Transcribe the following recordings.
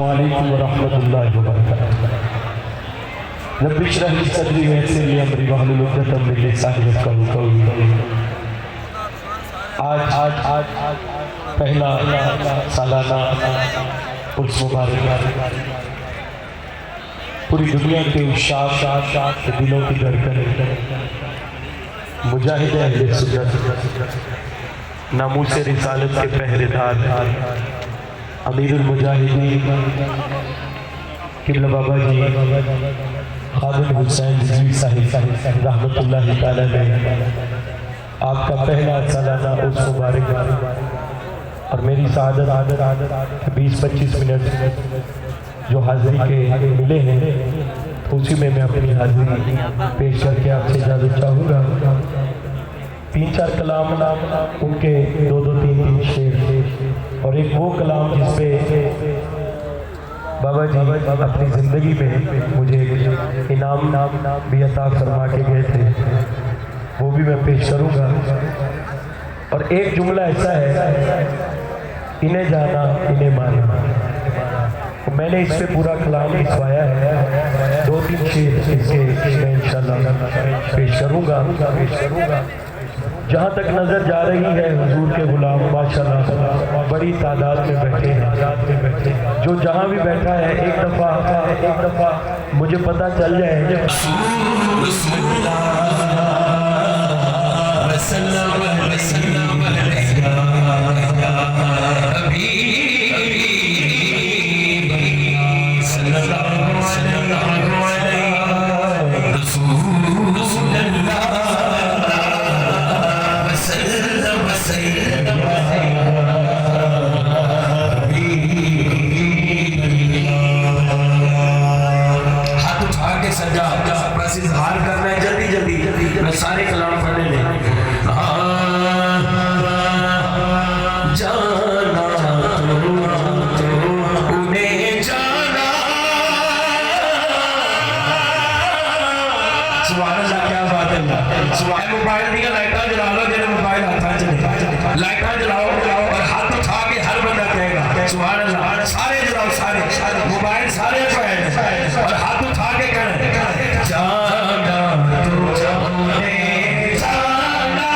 अस्सलामुअलैकुम वरहमतुल्लाहि वबरकातुहू। रब्बि इश्रह ली सदरी वयस्सिर ली अमरी वहलुल उक़दतम मिन लिसानी यफ़क़हू क़ौली। आज पहला सालाना उर्स मुबारक पूरी दुनिया के उशाक के दिलों की धड़कन मुजाहिद अहले सुन्नत नामूस रिसालत के पहरेदार अमीरुल मुजाहिदीन किबला बाबा जी खादिम हुसैन रिजवी साहिब रहमतुल्लाहि तआला अलैह आपका पहला सालाना उर्स मुबारक और मेरी सादत 20-25 मिनट जो हाजिरी के मिले हैं तो उसी में मैं अपनी हाजिरी पेश करके आपसे इजाज़त चाहूँगा। 3-4 कलाम उनके 2-3 शेर और एक वो कलाम जिसपे बाबा जी अपनी ज़िंदगी में मुझे इनाम भी अता फरमा के गए थे, वो भी मैं पेश करूँगा। और एक जुमला ऐसा है, इन्हें जाना इन्हें माना। तो मैंने इस पे पूरा कलाम लिखवाया है, 2-3 शेर इसके मैं इंशाल्लाह पेश करूँगा। जहाँ तक नज़र जा रही है हुजूर के गुलाम माशाल्लाह बड़ी तादाद में बैठे हैं। जो जहाँ भी बैठा है एक दफ़ा मुझे पता चल जाए इजहार करना है जल्दी मैं सारे कलाम पढ़ने ले जाना तो उन्हें जाना। सुभान अल्लाह, क्या बात है। सुभान मोबाइल दिया लाइटा जला लो, जरा मोबाइल हाथ चले लाइटा जलाओ और हाथ उठा के हर बंदा कहेगा सुभान अल्लाह। सारे जलाओ, सारे मोबाइल सारे पे और हाथ उठा के कहना जाना तो जाने जाना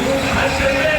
खास करके